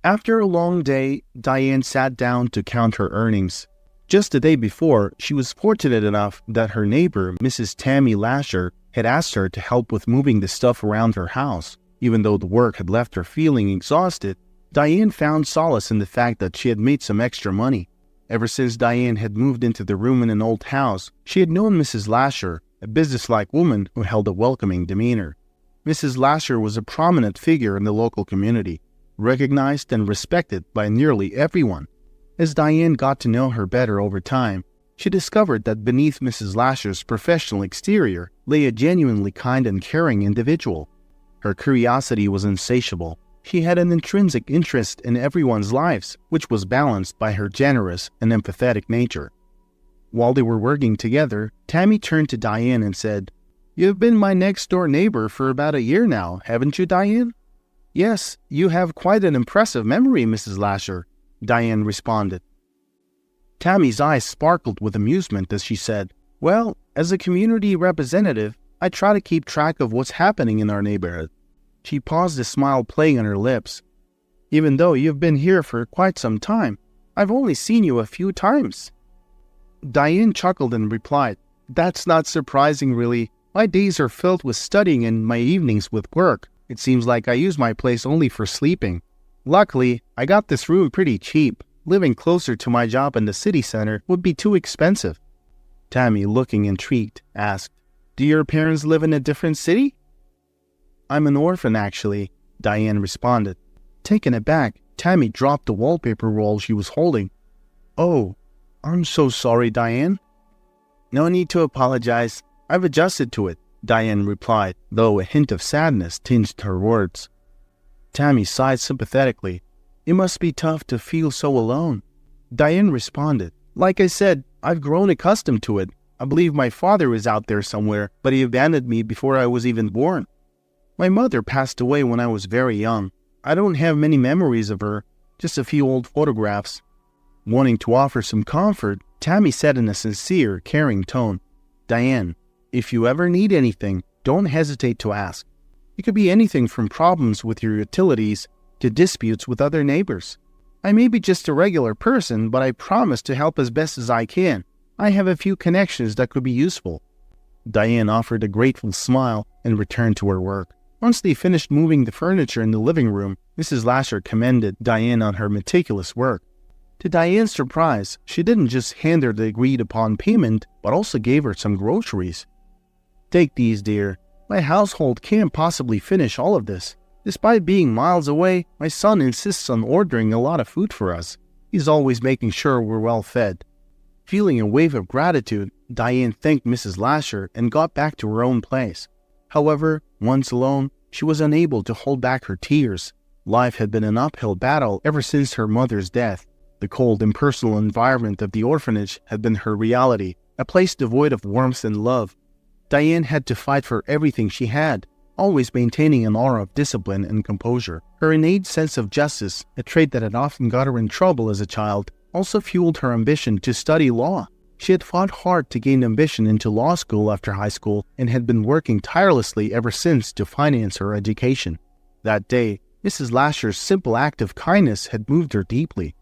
After a long day, Diane sat down to count her earnings. Just the day before, she was fortunate enough that her neighbor, Mrs. Tammy Lasher, had asked her to help with moving the stuff around her house. Even though the work had left her feeling exhausted, Diane found solace in the fact that she had made some extra money. Ever since Diane had moved into the room in an old house, she had known Mrs. Lasher, a businesslike woman who held a welcoming demeanor. Mrs. Lasher was a prominent figure in the local community, recognized and respected by nearly everyone. As Diane got to know her better over time, she discovered that beneath Mrs. Lasher's professional exterior lay a genuinely kind and caring individual. Her curiosity was insatiable. She had an intrinsic interest in everyone's lives, which was balanced by her generous and empathetic nature. While they were working together, Tammy turned to Diane and said, "You've been my next-door neighbor for about a year now, haven't you, Diane?" "Yes, you have quite an impressive memory, Mrs. Lasher," Diane responded. Tammy's eyes sparkled with amusement as she said, "Well, as a community representative, I try to keep track of what's happening in our neighborhood." She paused, a smile playing on her lips. "Even though you've been here for quite some time, I've only seen you a few times." Diane chuckled and replied, "That's not surprising, really. My days are filled with studying and my evenings with work. It seems like I use my place only for sleeping. Luckily, I got this room pretty cheap. Living closer to my job in the city center would be too expensive." Tammy, looking intrigued, asked, "Do your parents live in a different city?" "I'm an orphan, actually," Diane responded. Taken aback, Tammy dropped the wallpaper roll she was holding. "Oh, I'm so sorry, Diane." "No need to apologize. I've adjusted to it," Diane replied, though a hint of sadness tinged her words. Tammy sighed sympathetically. "It must be tough to feel so alone." Diane responded, "Like I said, I've grown accustomed to it. I believe my father is out there somewhere, but he abandoned me before I was even born. My mother passed away when I was very young. I don't have many memories of her, just a few old photographs." Wanting to offer some comfort, Tammy said in a sincere, caring tone, "Diane, if you ever need anything, don't hesitate to ask. It could be anything from problems with your utilities to disputes with other neighbors. I may be just a regular person, but I promise to help as best as I can. I have a few connections that could be useful." Diane offered a grateful smile and returned to her work. Once they finished moving the furniture in the living room, Mrs. Lasher commended Diane on her meticulous work. To Diane's surprise, she didn't just hand her the agreed-upon payment, but also gave her some groceries. "Take these, dear. My household can't possibly finish all of this. Despite being miles away, my son insists on ordering a lot of food for us. He's always making sure we're well fed." Feeling a wave of gratitude, Diane thanked Mrs. Lasher and got back to her own place. However, once alone, she was unable to hold back her tears. Life had been an uphill battle ever since her mother's death. The cold, impersonal environment of the orphanage had been her reality, a place devoid of warmth and love. Diane had to fight for everything she had, always maintaining an aura of discipline and composure. Her innate sense of justice, a trait that had often got her in trouble as a child, also fueled her ambition to study law. She had fought hard to gain admission into law school after high school and had been working tirelessly ever since to finance her education. That day, Mrs. Lasher's simple act of kindness had moved her deeply.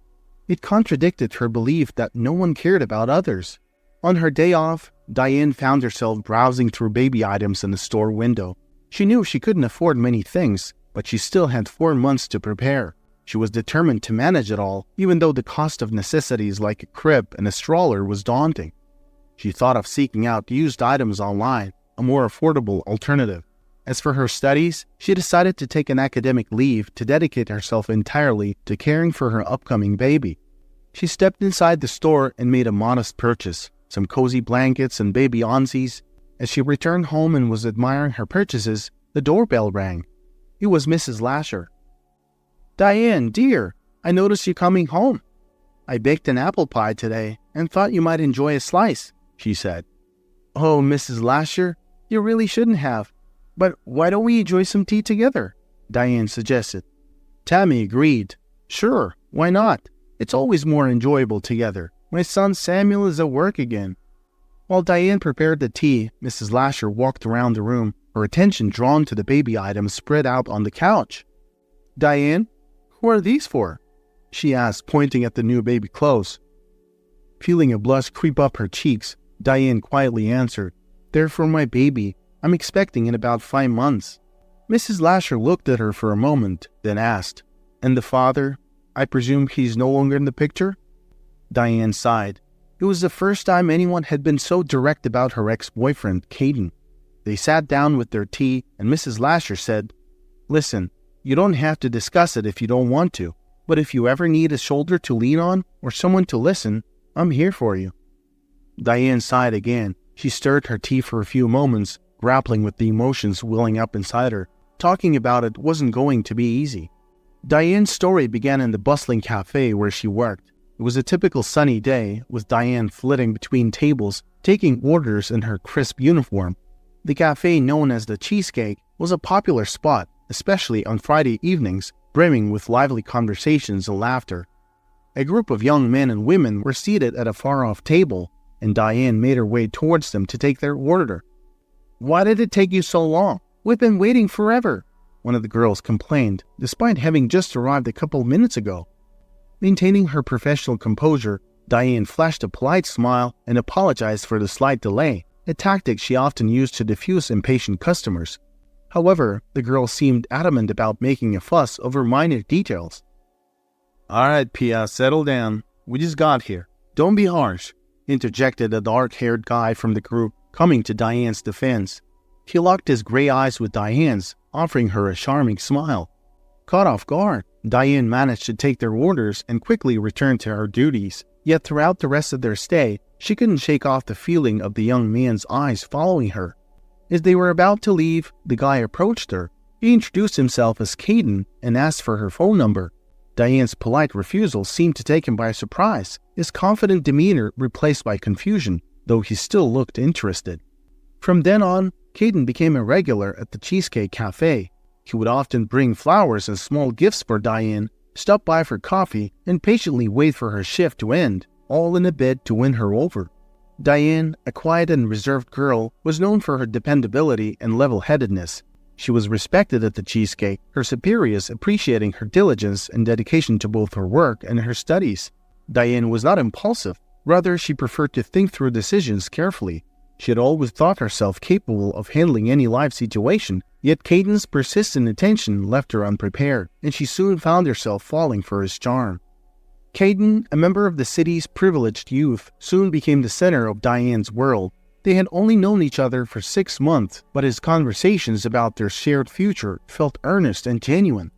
It contradicted her belief that no one cared about others. On her day off, Diane found herself browsing through baby items in the store window. She knew she couldn't afford many things, but she still had 4 months to prepare. She was determined to manage it all, even though the cost of necessities like a crib and a stroller was daunting. She thought of seeking out used items online, a more affordable alternative. As for her studies, she decided to take an academic leave to dedicate herself entirely to caring for her upcoming baby. She stepped inside the store and made a modest purchase, some cozy blankets and baby onesies. As she returned home and was admiring her purchases, the doorbell rang. It was Mrs. Lasher. "Diane, dear, I noticed you coming home. I baked an apple pie today and thought you might enjoy a slice," she said. "Oh, Mrs. Lasher, you really shouldn't have. But why don't we enjoy some tea together?" Diane suggested. Tammy agreed. "Sure, why not? It's always more enjoyable together. My son Samuel is at work again." While Diane prepared the tea, Mrs. Lasher walked around the room, her attention drawn to the baby items spread out on the couch. "Diane, who "What are these for?" she asked, pointing at the new baby clothes. Feeling a blush creep up her cheeks, Diane quietly answered, "They're for my baby. I'm expecting in about 5 months." Mrs. Lasher looked at her for a moment, then asked, "And the father? I presume he's no longer in the picture?" Diane sighed. It was the first time anyone had been so direct about her ex-boyfriend, Kaden. They sat down with their tea, and Mrs. Lasher said, "Listen, you don't have to discuss it if you don't want to, but if you ever need a shoulder to lean on or someone to listen, I'm here for you." Diane sighed again. She stirred her tea for a few moments, grappling with the emotions welling up inside her. Talking about it wasn't going to be easy. Diane's story began in the bustling cafe where she worked. It was a typical sunny day, with Diane flitting between tables, taking orders in her crisp uniform. The cafe, known as the Cheesecake, was a popular spot, especially on Friday evenings, brimming with lively conversations and laughter. A group of young men and women were seated at a far-off table, and Diane made her way towards them to take their order. "Why did it take you so long? We've been waiting forever," one of the girls complained, despite having just arrived a couple minutes ago. Maintaining her professional composure, Diane flashed a polite smile and apologized for the slight delay, a tactic she often used to diffuse impatient customers. However, the girl seemed adamant about making a fuss over minor details. "All right, Pia, settle down. We just got here. Don't be harsh," interjected a dark-haired guy from the group, coming to Diane's defense. He locked his gray eyes with Diane's, offering her a charming smile. Caught off guard, Diane managed to take their orders and quickly returned to her duties. Yet throughout the rest of their stay, she couldn't shake off the feeling of the young man's eyes following her. As they were about to leave, the guy approached her. He introduced himself as Kaden and asked for her phone number. Diane's polite refusal seemed to take him by surprise, his confident demeanor replaced by confusion, though he still looked interested. From then on, Kaden became a regular at the Cheesecake Cafe. He would often bring flowers and small gifts for Diane, stop by for coffee, and patiently wait for her shift to end, all in a bid to win her over. Diane, a quiet and reserved girl, was known for her dependability and level-headedness. She was respected at the Cheesecake, her superiors appreciating her diligence and dedication to both her work and her studies. Diane was not impulsive. Rather, she preferred to think through decisions carefully. She had always thought herself capable of handling any life situation, yet Kaden's persistent attention left her unprepared, and she soon found herself falling for his charm. Kaden, a member of the city's privileged youth, soon became the center of Diane's world. They had only known each other for 6 months, but his conversations about their shared future felt earnest and genuine.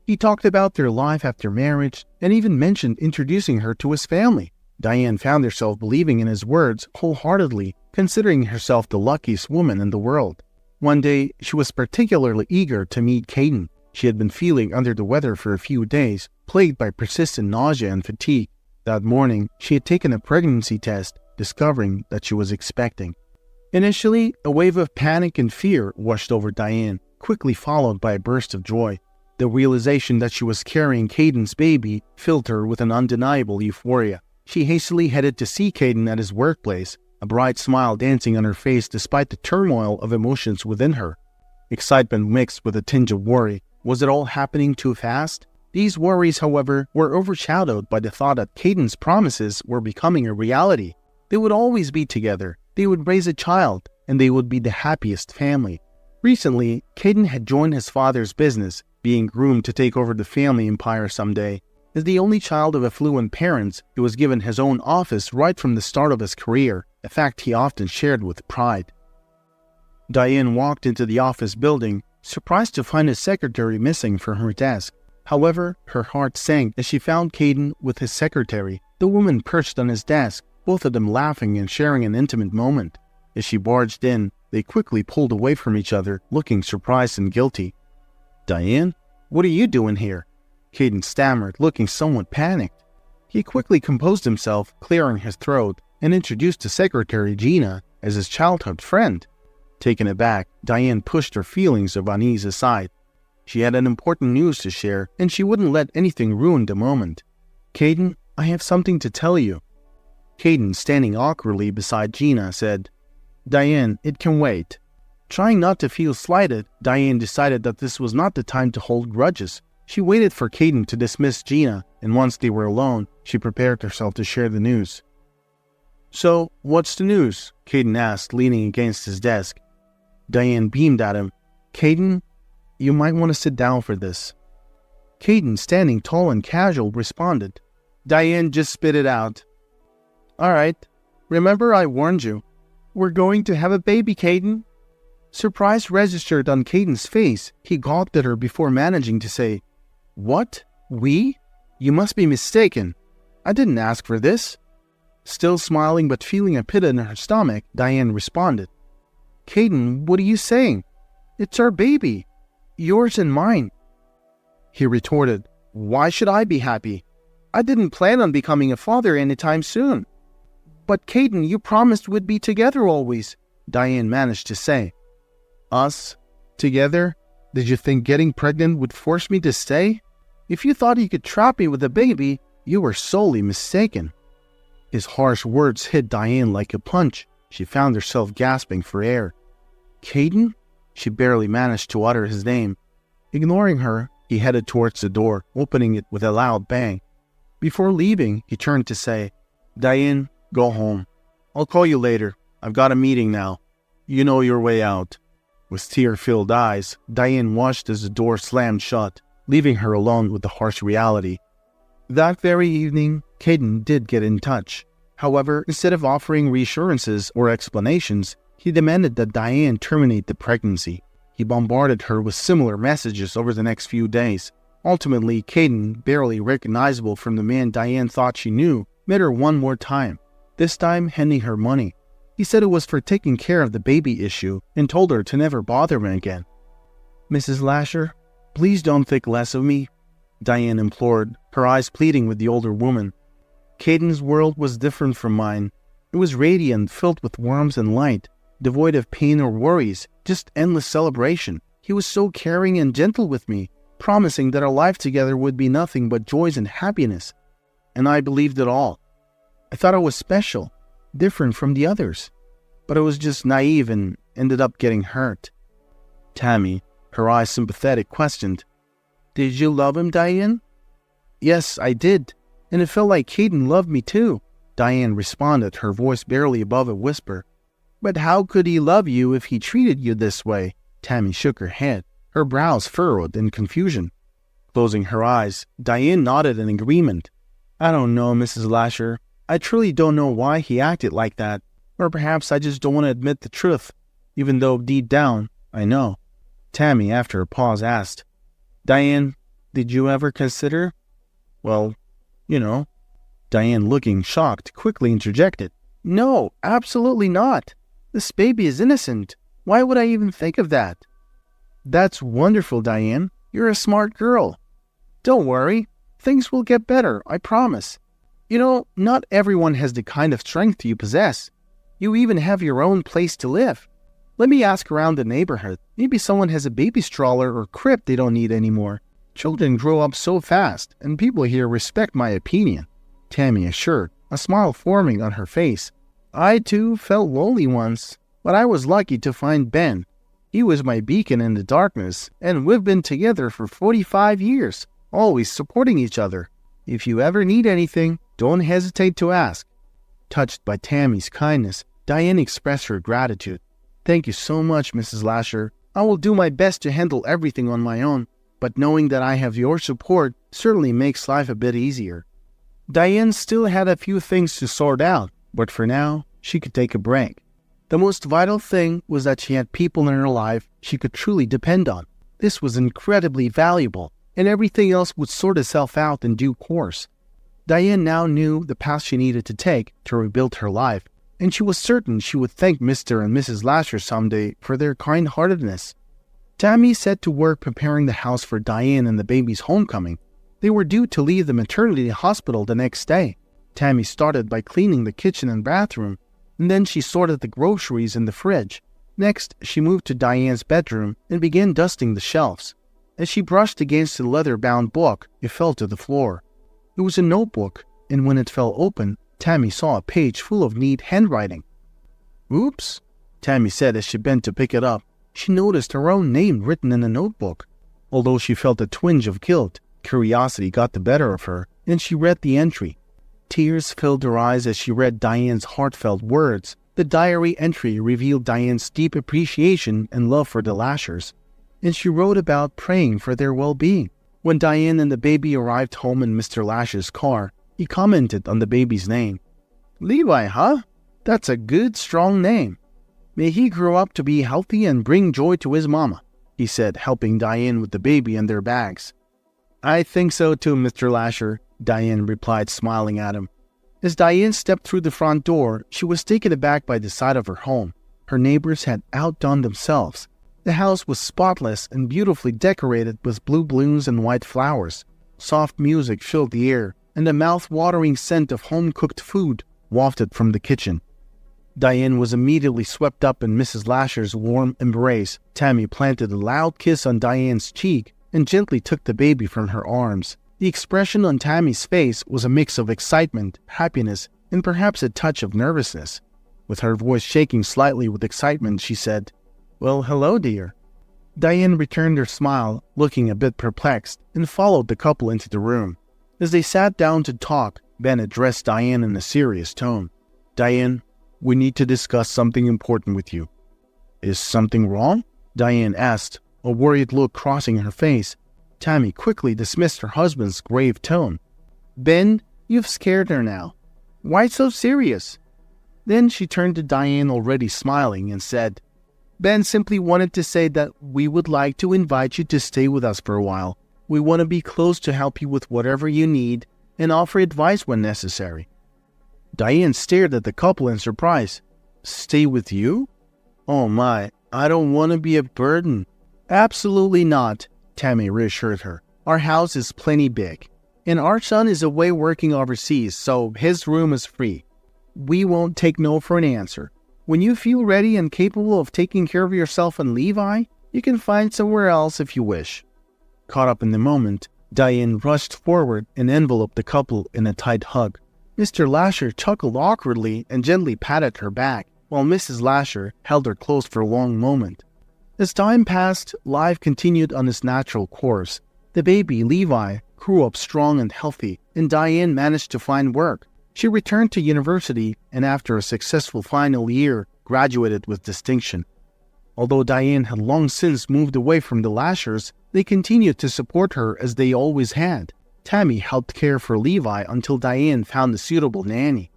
He talked about their life after marriage, and even mentioned introducing her to his family. Diane found herself believing in his words wholeheartedly, considering herself the luckiest woman in the world. One day, she was particularly eager to meet Kaden. She had been feeling under the weather for a few days, plagued by persistent nausea and fatigue. That morning, she had taken a pregnancy test, discovering that she was expecting. Initially, a wave of panic and fear washed over Diane, quickly followed by a burst of joy. The realization that she was carrying Kaden's baby filled her with an undeniable euphoria. She hastily headed to see Kaden at his workplace, a bright smile dancing on her face despite the turmoil of emotions within her. Excitement mixed with a tinge of worry. Was it all happening too fast? These worries, however, were overshadowed by the thought that Kaden's promises were becoming a reality. They would always be together, they would raise a child, and they would be the happiest family. Recently, Kaden had joined his father's business, being groomed to take over the family empire someday. As the only child of affluent parents, he was given his own office right from the start of his career, a fact he often shared with pride. Diane walked into the office building, surprised to find his secretary missing from her desk. However, her heart sank as she found Kaden with his secretary, the woman perched on his desk, both of them laughing and sharing an intimate moment. As she barged in, they quickly pulled away from each other, looking surprised and guilty. "Diane, what are you doing here?" Kaden stammered, looking somewhat panicked. He quickly composed himself, clearing his throat, and introduced his secretary Gina as his childhood friend. Taken aback, Diane pushed her feelings of unease aside. She had an important news to share, and she wouldn't let anything ruin the moment. "Kaden, I have something to tell you." Kaden, standing awkwardly beside Gina, said, "Diane, it can wait." Trying not to feel slighted, Diane decided that this was not the time to hold grudges. She waited for Kaden to dismiss Gina, and once they were alone, she prepared herself to share the news. "So, what's the news?" Kaden asked, leaning against his desk. Diane beamed at him. "Kaden, you might want to sit down for this." Kaden, standing tall and casual, responded. Diane just spit it out. "All right. Remember I warned you. We're going to have a baby, Kaden." Surprise registered on Kaden's face. He gawped at her before managing to say, "What? We? You must be mistaken. I didn't ask for this." Still smiling but feeling a pit in her stomach, Diane responded, "Kaden, what are you saying? It's our baby. Yours and mine." He retorted, "Why should I be happy? I didn't plan on becoming a father anytime soon." "But Kaden, you promised we'd be together always," Diane managed to say. "Us? Together? Did you think getting pregnant would force me to stay? If you thought you could trap me with a baby, you were sorely mistaken." His harsh words hit Diane like a punch. She found herself gasping for air. "Kaden?" She barely managed to utter his name. Ignoring her, he headed towards the door, opening it with a loud bang. Before leaving, he turned to say, "Diane, go home. I'll call you later. I've got a meeting now. You know your way out." With tear-filled eyes, Diane watched as the door slammed shut, leaving her alone with the harsh reality. That very evening, Kaden did get in touch. However, instead of offering reassurances or explanations, he demanded that Diane terminate the pregnancy. He bombarded her with similar messages over the next few days. Ultimately, Kaden, barely recognizable from the man Diane thought she knew, met her one more time, this time handing her money. He said it was for taking care of the baby issue and told her to never bother him again. "Mrs. Lasher, please don't think less of me," Diane implored, her eyes pleading with the older woman. Kaden's world was different from mine. It was radiant, filled with warmth and light, devoid of pain or worries, just endless celebration. He was so caring and gentle with me, promising that our life together would be nothing but joys and happiness. And I believed it all. I thought I was special, different from the others. But I was just naive and ended up getting hurt. Tammy, her eyes sympathetic, questioned, "Did you love him, Diane?" "Yes, I did. And it felt like Kaden loved me too," Diane responded, her voice barely above a whisper. "But how could he love you if he treated you this way?" Tammy shook her head, her brows furrowed in confusion. Closing her eyes, Diane nodded in agreement. "I don't know, Mrs. Lasher. I truly don't know why he acted like that. Or perhaps I just don't want to admit the truth, even though deep down, I know." Tammy, after a pause, asked, "Diane, did you ever consider?" "Well, you know." Diane, looking shocked, quickly interjected, "No, absolutely not. This baby is innocent. Why would I even think of that?" "That's wonderful, Diane. You're a smart girl. Don't worry. Things will get better, I promise. You know, not everyone has the kind of strength you possess. You even have your own place to live. Let me ask around the neighborhood. Maybe someone has a baby stroller or crib they don't need anymore. Children grow up so fast, and people here respect my opinion," Tammy assured, a smile forming on her face. "I, too, felt lonely once, but I was lucky to find Ben. He was my beacon in the darkness, and we've been together for 45 years, always supporting each other. If you ever need anything, don't hesitate to ask." Touched by Tammy's kindness, Diane expressed her gratitude. "Thank you so much, Mrs. Lasher. I will do my best to handle everything on my own, but knowing that I have your support certainly makes life a bit easier." Diane still had a few things to sort out, but for now, she could take a break. The most vital thing was that she had people in her life she could truly depend on. This was incredibly valuable, and everything else would sort itself out in due course. Diane now knew the path she needed to take to rebuild her life, and she was certain she would thank Mr. and Mrs. Lasher someday for their kind-heartedness. Tammy set to work preparing the house for Diane and the baby's homecoming. They were due to leave the maternity hospital the next day. Tammy started by cleaning the kitchen and bathroom, and then she sorted the groceries in the fridge. Next, she moved to Diane's bedroom and began dusting the shelves. As she brushed against the leather-bound book, it fell to the floor. It was a notebook, and when it fell open, Tammy saw a page full of neat handwriting. "Oops," Tammy said as she bent to pick it up. She noticed her own name written in the notebook. Although she felt a twinge of guilt, curiosity got the better of her, and she read the entry. Tears filled her eyes as she read Diane's heartfelt words. The diary entry revealed Diane's deep appreciation and love for the Lashers, and she wrote about praying for their well-being. When Diane and the baby arrived home in Mr. Lash's car, he commented on the baby's name. "Levi, huh? That's a good, strong name. May he grow up to be healthy and bring joy to his mama," he said, helping Diane with the baby and their bags. "I think so too, Mr. Lasher," Diane replied, smiling at him. As Diane stepped through the front door, she was taken aback by the sight of her home. Her neighbors had outdone themselves. The house was spotless and beautifully decorated with blue balloons and white flowers. Soft music filled the air, and the mouth-watering scent of home-cooked food wafted from the kitchen. Diane was immediately swept up in Mrs. Lasher's warm embrace. Tammy planted a loud kiss on Diane's cheek and gently took the baby from her arms. The expression on Tammy's face was a mix of excitement, happiness, and perhaps a touch of nervousness. With her voice shaking slightly with excitement, she said, "Well, hello, dear." Diane returned her smile, looking a bit perplexed, and followed the couple into the room. As they sat down to talk, Ben addressed Diane in a serious tone. "Diane, we need to discuss something important with you." "Is something wrong?" Diane asked, a worried look crossing her face. Tammy quickly dismissed her husband's grave tone. "Ben, you've scared her now. Why so serious?" Then she turned to Diane, already smiling, and said, "Ben simply wanted to say that we would like to invite you to stay with us for a while. We want to be close to help you with whatever you need and offer advice when necessary." Diane stared at the couple in surprise. "Stay with you? Oh my, I don't want to be a burden." "Absolutely not," Tammy reassured her. "Our house is plenty big, and our son is away working overseas, so his room is free. We won't take no for an answer. When you feel ready and capable of taking care of yourself and Levi, you can find somewhere else if you wish." Caught up in the moment, Diane rushed forward and enveloped the couple in a tight hug. Mr. Lasher chuckled awkwardly and gently patted her back, while Mrs. Lasher held her close for a long moment. As time passed, life continued on its natural course. The baby, Levi, grew up strong and healthy, and Diane managed to find work. She returned to university and after a successful final year, graduated with distinction. Although Diane had long since moved away from the Lashers, they continued to support her as they always had. Tammy helped care for Levi until Diane found a suitable nanny.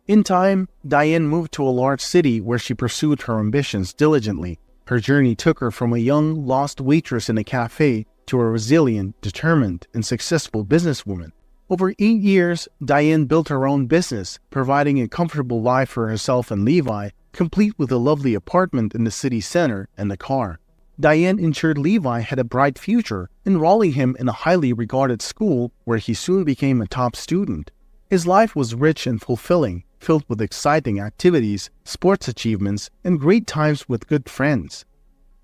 In time, Diane moved to a large city where she pursued her ambitions diligently. Her journey took her from a young, lost waitress in a cafe to a resilient, determined, and successful businesswoman. Over 8 years, Diane built her own business, providing a comfortable life for herself and Levi, complete with a lovely apartment in the city center and a car. Diane ensured Levi had a bright future, enrolling him in a highly regarded school where he soon became a top student. His life was rich and fulfilling, filled with exciting activities, sports achievements, and great times with good friends.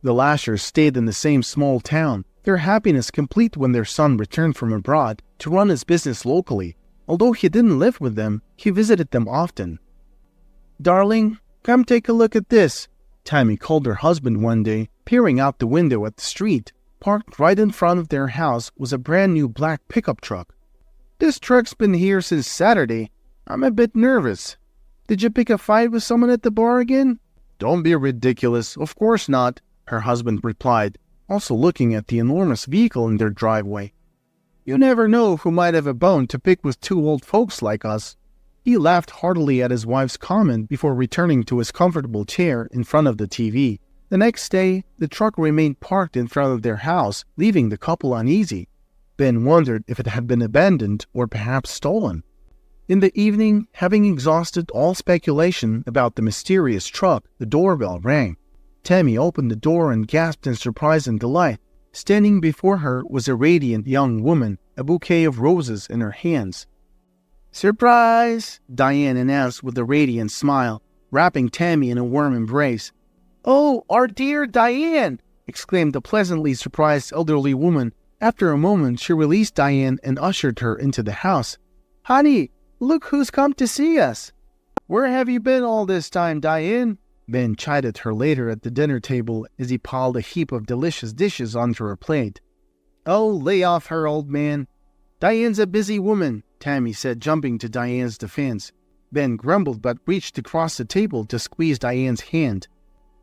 The Lashers stayed in the same small town, their happiness complete when their son returned from abroad to run his business locally. Although he didn't live with them, he visited them often. "Darling, come take a look at this," Tammy called her husband one day, peering out the window at the street. Parked right in front of their house was a brand new black pickup truck. "This truck's been here since Saturday. I'm a bit nervous. Did you pick a fight with someone at the bar again?" "Don't be ridiculous. Of course not," her husband replied, also looking at the enormous vehicle in their driveway. "You never know who might have a bone to pick with two old folks like us." He laughed heartily at his wife's comment before returning to his comfortable chair in front of the TV. The next day, the truck remained parked in front of their house, leaving the couple uneasy. Ben wondered if it had been abandoned or perhaps stolen. In the evening, having exhausted all speculation about the mysterious truck, the doorbell rang. Tammy opened the door and gasped in surprise and delight. Standing before her was a radiant young woman, a bouquet of roses in her hands. "Surprise!" Diane announced with a radiant smile, wrapping Tammy in a warm embrace. "Oh, our dear Diane!" exclaimed the pleasantly surprised elderly woman. After a moment, she released Diane and ushered her into the house. "Honey, look who's come to see us." "Where have you been all this time, Diane?" Ben chided her later at the dinner table as he piled a heap of delicious dishes onto her plate. "Oh, lay off her, old man. Diane's a busy woman," Tammy said, jumping to Diane's defense. Ben grumbled but reached across the table to squeeze Diane's hand.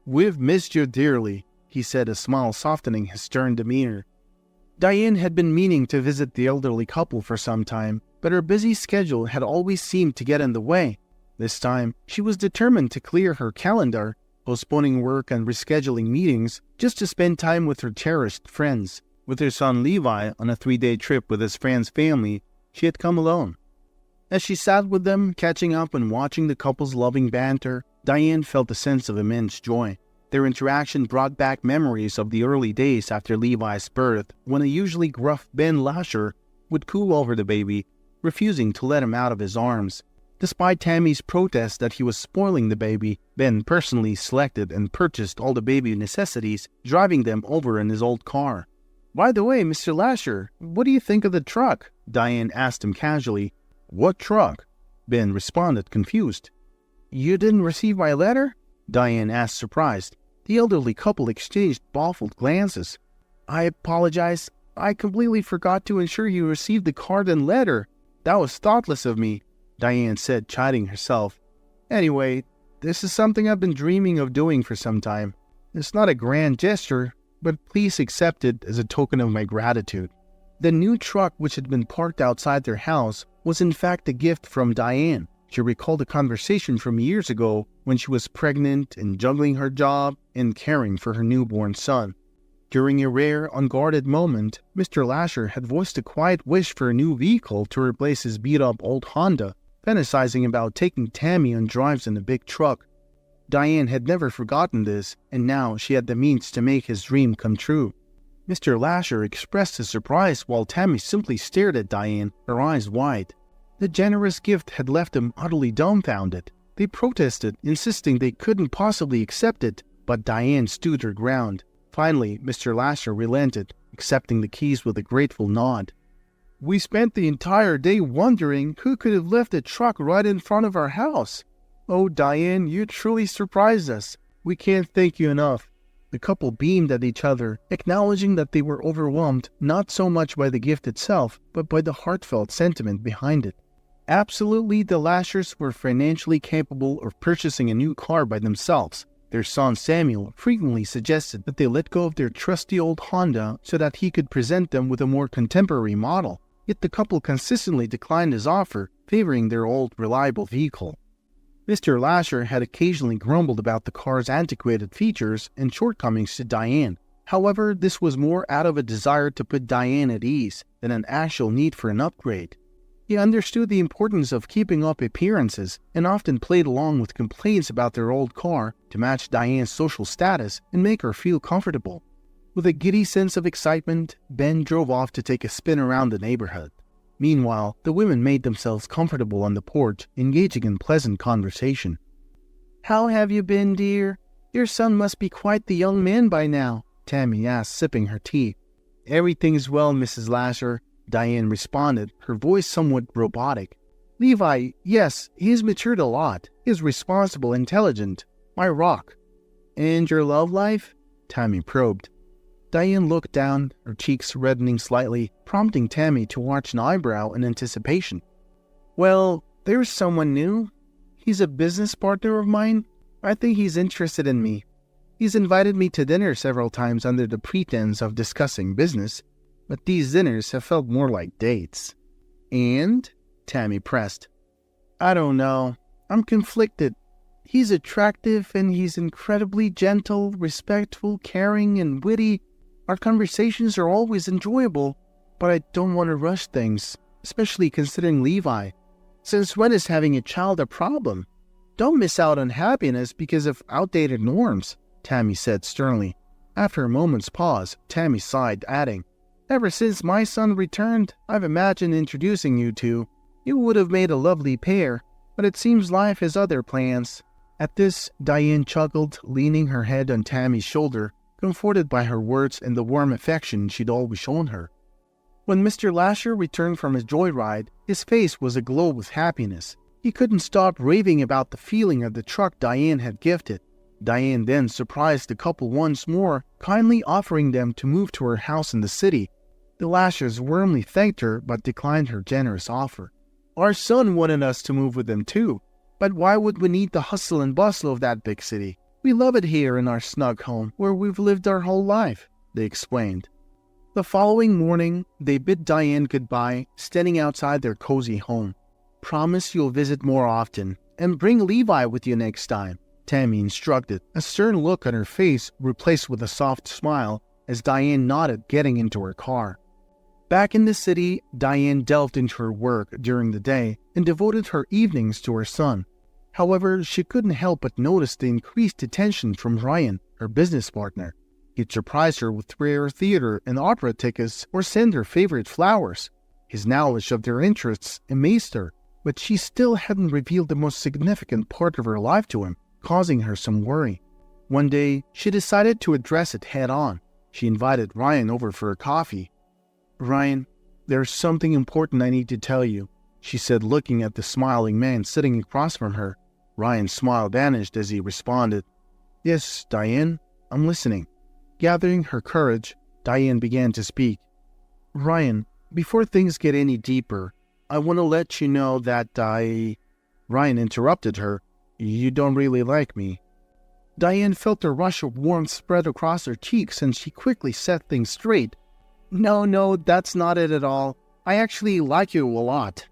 "We've missed you dearly," he said, a smile softening his stern demeanor. Diane had been meaning to visit the elderly couple for some time, but her busy schedule had always seemed to get in the way. This time, she was determined to clear her calendar, postponing work and rescheduling meetings just to spend time with her cherished friends. With her son Levi on a 3-day trip with his friend's family, she had come alone. As she sat with them, catching up and watching the couple's loving banter, Diane felt a sense of immense joy. Their interaction brought back memories of the early days after Levi's birth, when a usually gruff Ben Lasher would coo over the baby, refusing to let him out of his arms. Despite Tammy's protest that he was spoiling the baby, Ben personally selected and purchased all the baby necessities, driving them over in his old car. "By the way, Mr. Lasher, what do you think of the truck?" Diane asked him casually. "What truck?" Ben responded, confused. "You didn't receive my letter?" Diane asked, surprised. The elderly couple exchanged baffled glances. "I apologize. I completely forgot to ensure you received the card and letter. That was thoughtless of me," Diane said, chiding herself. "Anyway, this is something I've been dreaming of doing for some time. It's not a grand gesture, but please accept it as a token of my gratitude." The new truck, which had been parked outside their house, was in fact a gift from Diane. She recalled a conversation from years ago when she was pregnant and juggling her job and caring for her newborn son. During a rare, unguarded moment, Mr. Lasher had voiced a quiet wish for a new vehicle to replace his beat-up old Honda, fantasizing about taking Tammy on drives in a big truck. Diane had never forgotten this, and now she had the means to make his dream come true. Mr. Lasher expressed his surprise while Tammy simply stared at Diane, her eyes wide. The generous gift had left them utterly dumbfounded. They protested, insisting they couldn't possibly accept it, but Diane stood her ground. Finally, Mr. Lasher relented, accepting the keys with a grateful nod. "We spent the entire day wondering who could have left a truck right in front of our house. Oh, Diane, you truly surprised us. We can't thank you enough." The couple beamed at each other, acknowledging that they were overwhelmed not so much by the gift itself, but by the heartfelt sentiment behind it. Absolutely, the Lashers were financially capable of purchasing a new car by themselves. Their son Samuel frequently suggested that they let go of their trusty old Honda so that he could present them with a more contemporary model. Yet the couple consistently declined his offer, favoring their old, reliable vehicle. Mr. Lasher had occasionally grumbled about the car's antiquated features and shortcomings to Diane. However, this was more out of a desire to put Diane at ease than an actual need for an upgrade. He understood the importance of keeping up appearances and often played along with complaints about their old car to match Diane's social status and make her feel comfortable. With a giddy sense of excitement, Ben drove off to take a spin around the neighborhood. Meanwhile, the women made themselves comfortable on the porch, engaging in pleasant conversation. "How have you been, dear? Your son must be quite the young man by now," Tammy asked, sipping her tea. "Everything's well, Mrs. Lasher," Diane responded, her voice somewhat robotic. "Levi, yes, he's matured a lot. He's responsible, intelligent. My rock." "And your love life?" Tammy probed. Diane looked down, her cheeks reddening slightly, prompting Tammy to arch an eyebrow in anticipation. "Well, there's someone new. He's a business partner of mine. I think he's interested in me. He's invited me to dinner several times under the pretense of discussing business, but these dinners have felt more like dates." "And?" Tammy pressed. "I don't know. I'm conflicted. He's attractive and he's incredibly gentle, respectful, caring, and witty. Our conversations are always enjoyable, but I don't want to rush things, especially considering Levi. Since when is having a child a problem? Don't miss out on happiness because of outdated norms," Tammy said sternly. After a moment's pause, Tammy sighed, adding, "Ever since my son returned, I've imagined introducing you two. You would have made a lovely pair, but it seems life has other plans." At this, Diane chuckled, leaning her head on Tammy's shoulder, comforted by her words and the warm affection she'd always shown her. When Mr. Lasher returned from his joyride, his face was aglow with happiness. He couldn't stop raving about the feeling of the truck Diane had gifted. Diane then surprised the couple once more, kindly offering them to move to her house in the city. The Lashers warmly thanked her but declined her generous offer. Our son wanted us to move with him too, but why would we need the hustle and bustle of that big city? We love it here in our snug home where we've lived our whole life, they explained. The following morning, they bid Diane goodbye, standing outside their cozy home. Promise you'll visit more often, and bring Levi with you next time, Tammy instructed, a stern look on her face replaced with a soft smile as Diane nodded, getting into her car. Back in the city, Diane delved into her work during the day and devoted her evenings to her son. However, she couldn't help but notice the increased attention from Ryan, her business partner. He'd surprise her with rare theater and opera tickets or send her favorite flowers. His knowledge of their interests amazed her, but she still hadn't revealed the most significant part of her life to him, causing her some worry. One day, she decided to address it head-on. She invited Ryan over for a coffee. "Ryan, there's something important I need to tell you," she said, looking at the smiling man sitting across from her. Ryan's smile vanished as he responded, "Yes, Diane, I'm listening." Gathering her courage, Diane began to speak. "Ryan, before things get any deeper, I want to let you know that Ryan interrupted her. "You don't really like me." Diane felt a rush of warmth spread across her cheeks and she quickly set things straight. No, that's not it at all. I actually like you a lot."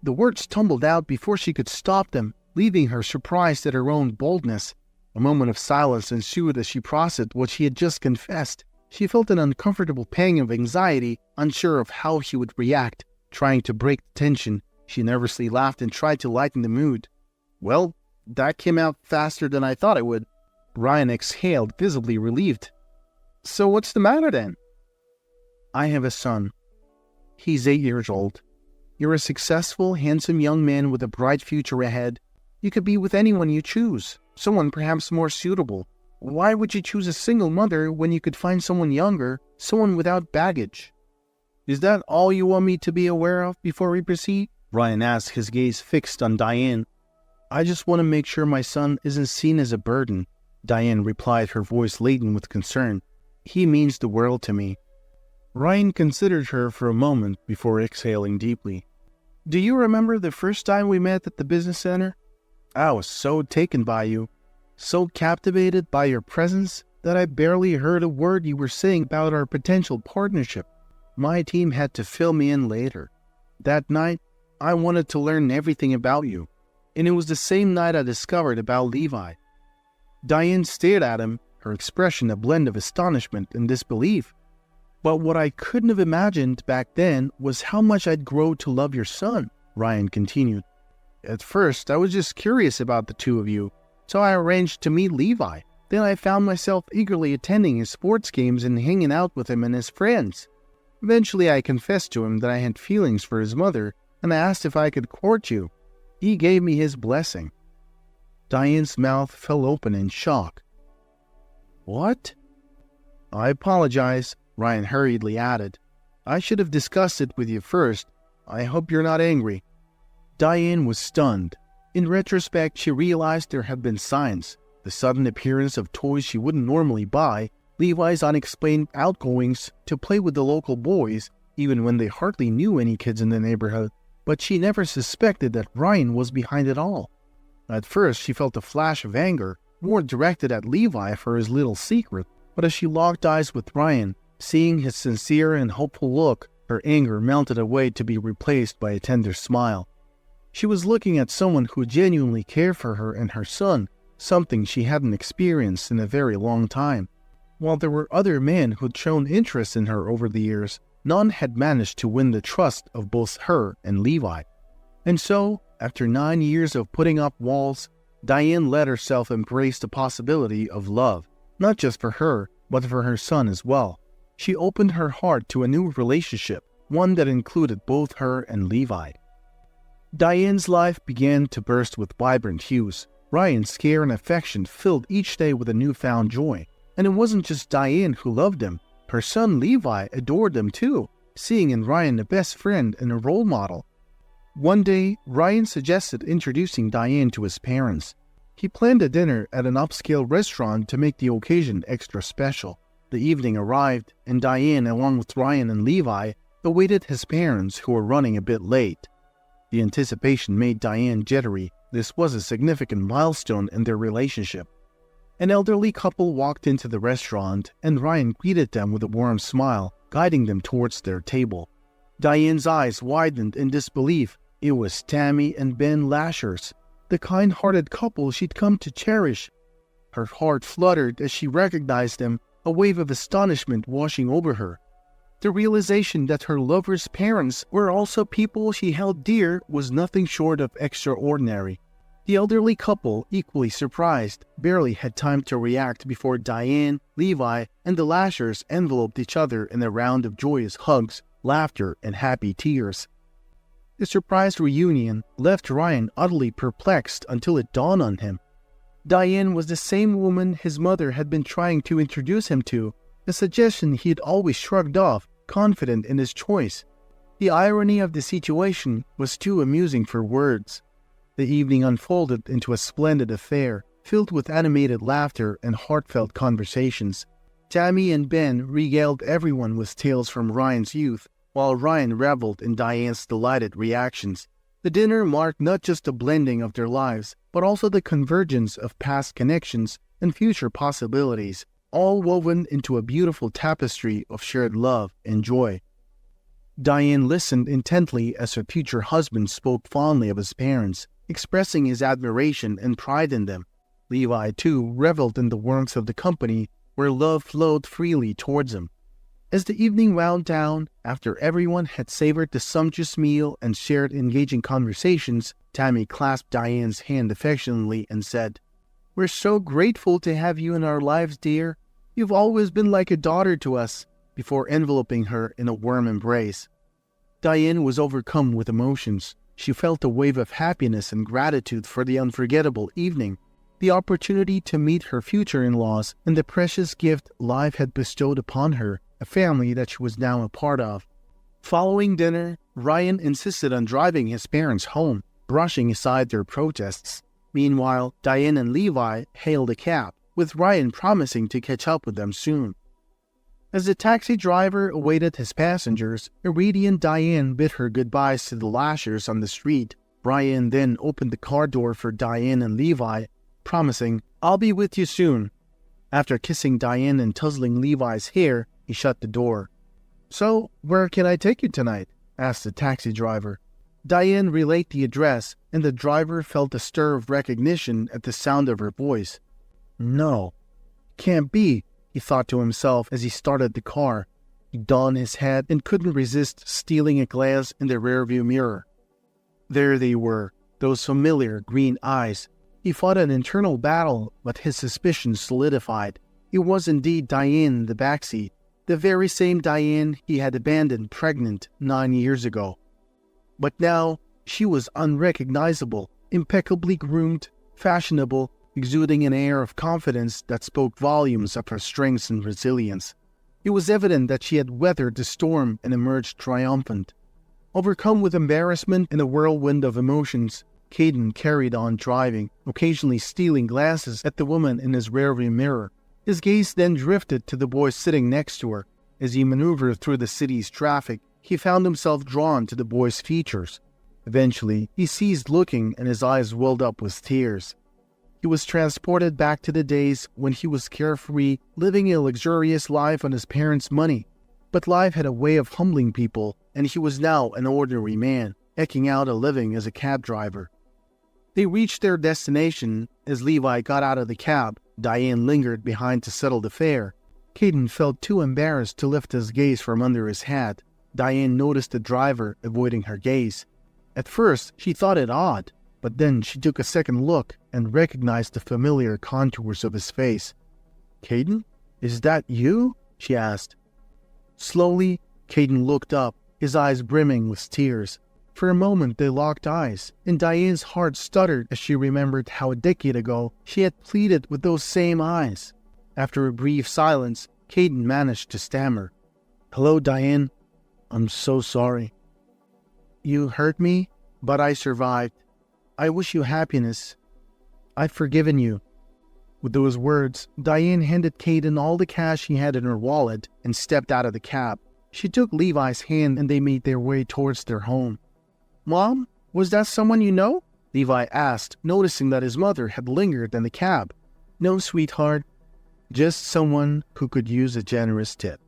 The words tumbled out before she could stop them, leaving her surprised at her own boldness. A moment of silence ensued as she processed what she had just confessed. She felt an uncomfortable pang of anxiety, unsure of how she would react. Trying to break the tension, she nervously laughed and tried to lighten the mood. "Well, that came out faster than I thought it would." Ryan exhaled, visibly relieved. "So what's the matter then?" "I have a son. He's 8 years old. You're a successful, handsome young man with a bright future ahead. You could be with anyone you choose, someone perhaps more suitable. Why would you choose a single mother when you could find someone younger, someone without baggage?" "Is that all you want me to be aware of before we proceed?" Ryan asked, his gaze fixed on Diane. "I just want to make sure my son isn't seen as a burden," Diane replied, her voice laden with concern. "He means the world to me." Ryan considered her for a moment before exhaling deeply. "Do you remember the first time we met at the business center? I was so taken by you, so captivated by your presence that I barely heard a word you were saying about our potential partnership. My team had to fill me in later. That night, I wanted to learn everything about you, and it was the same night I discovered about Levi." Diane stared at him, her expression a blend of astonishment and disbelief. "But what I couldn't have imagined back then was how much I'd grow to love your son," Ryan continued. "At first, I was just curious about the two of you, so I arranged to meet Levi. Then I found myself eagerly attending his sports games and hanging out with him and his friends. Eventually, I confessed to him that I had feelings for his mother, and I asked if I could court you. He gave me his blessing." Diane's mouth fell open in shock. "What?" "I apologize," Ryan hurriedly added. "I should have discussed it with you first. I hope you're not angry." Diane was stunned. In retrospect, she realized there had been signs. The sudden appearance of toys she wouldn't normally buy, Levi's unexplained outgoings to play with the local boys, even when they hardly knew any kids in the neighborhood. But she never suspected that Ryan was behind it all. At first, she felt a flash of anger, more directed at Levi for his little secret. But as she locked eyes with Ryan, seeing his sincere and hopeful look, her anger melted away to be replaced by a tender smile. She was looking at someone who genuinely cared for her and her son, something she hadn't experienced in a very long time. While there were other men who'd shown interest in her over the years, none had managed to win the trust of both her and Levi. And so, after 9 years of putting up walls, Diane let herself embrace the possibility of love, not just for her, but for her son as well. She opened her heart to a new relationship, one that included both her and Levi. Diane's life began to burst with vibrant hues. Ryan's care and affection filled each day with a newfound joy. And it wasn't just Diane who loved him. Her son Levi adored them too, seeing in Ryan a best friend and a role model. One day, Ryan suggested introducing Diane to his parents. He planned a dinner at an upscale restaurant to make the occasion extra special. The evening arrived, and Diane, along with Ryan and Levi, awaited his parents, who were running a bit late. The anticipation made Diane jittery. This was a significant milestone in their relationship. An elderly couple walked into the restaurant, and Ryan greeted them with a warm smile, guiding them towards their table. Diane's eyes widened in disbelief. It was Tammy and Ben Lashers, the kind-hearted couple she'd come to cherish. Her heart fluttered as she recognized them, a wave of astonishment washing over her. The realization that her lover's parents were also people she held dear was nothing short of extraordinary. The elderly couple, equally surprised, barely had time to react before Diane, Levi, and the Lashers enveloped each other in a round of joyous hugs, laughter, and happy tears. The surprise reunion left Ryan utterly perplexed until it dawned on him. Diane was the same woman his mother had been trying to introduce him to, a suggestion he had always shrugged off, confident in his choice. The irony of the situation was too amusing for words. The evening unfolded into a splendid affair, filled with animated laughter and heartfelt conversations. Tammy and Ben regaled everyone with tales from Ryan's youth, while Ryan reveled in Diane's delighted reactions. The dinner marked not just the blending of their lives, but also the convergence of past connections and future possibilities, all woven into a beautiful tapestry of shared love and joy. Diane listened intently as her future husband spoke fondly of his parents, expressing his admiration and pride in them. Levi, too, reveled in the warmth of the company, where love flowed freely towards him. As the evening wound down, after everyone had savored the sumptuous meal and shared engaging conversations, Tammy clasped Diane's hand affectionately and said, "We're so grateful to have you in our lives, dear. You've always been like a daughter to us," before enveloping her in a warm embrace. Diane was overcome with emotions. She felt a wave of happiness and gratitude for the unforgettable evening, the opportunity to meet her future in-laws, and the precious gift life had bestowed upon her, a family that she was now a part of. Following dinner, Ryan insisted on driving his parents home, brushing aside their protests. Meanwhile, Diane and Levi hailed a cab, with Ryan promising to catch up with them soon. As the taxi driver awaited his passengers, a radiant Diane bid her goodbyes to the Lashers on the street. Ryan then opened the car door for Diane and Levi, promising, "I'll be with you soon." After kissing Diane and tussling Levi's hair, he shut the door. "So, where can I take you tonight?" asked the taxi driver. Diane relayed the address, and the driver felt a stir of recognition at the sound of her voice. "No, can't be," he thought to himself as he started the car. He donned his hat and couldn't resist stealing a glance in the rearview mirror. There they were, those familiar green eyes. He fought an internal battle, but his suspicions solidified. It was indeed Diane in the backseat, the very same Diane he had abandoned pregnant 9 years ago. But now, she was unrecognizable, impeccably groomed, fashionable, exuding an air of confidence that spoke volumes of her strength and resilience. It was evident that she had weathered the storm and emerged triumphant. Overcome with embarrassment and a whirlwind of emotions, Kaden carried on driving, occasionally stealing glances at the woman in his rearview mirror. His gaze then drifted to the boy sitting next to her. As he maneuvered through the city's traffic, he found himself drawn to the boy's features. Eventually, he ceased looking and his eyes welled up with tears. He was transported back to the days when he was carefree, living a luxurious life on his parents' money. But life had a way of humbling people, and he was now an ordinary man, eking out a living as a cab driver. They reached their destination. As Levi got out of the cab, Diane lingered behind to settle the fare. Kaden felt too embarrassed to lift his gaze from under his hat. Diane noticed the driver avoiding her gaze. At first, she thought it odd, but then she took a second look and recognized the familiar contours of his face. "Kaden, is that you?" she asked. Slowly, Kaden looked up, his eyes brimming with tears. For a moment they locked eyes, and Diane's heart stuttered as she remembered how a decade ago she had pleaded with those same eyes. After a brief silence, Kaden managed to stammer, "Hello, Diane. I'm so sorry. You hurt me, but I survived. I wish you happiness. I've forgiven you." With those words, Diane handed Kaden all the cash she had in her wallet and stepped out of the cab. She took Levi's hand and they made their way towards their home. "Mom, was that someone you know?" Levi asked, noticing that his mother had lingered in the cab. "No, sweetheart. Just someone who could use a generous tip."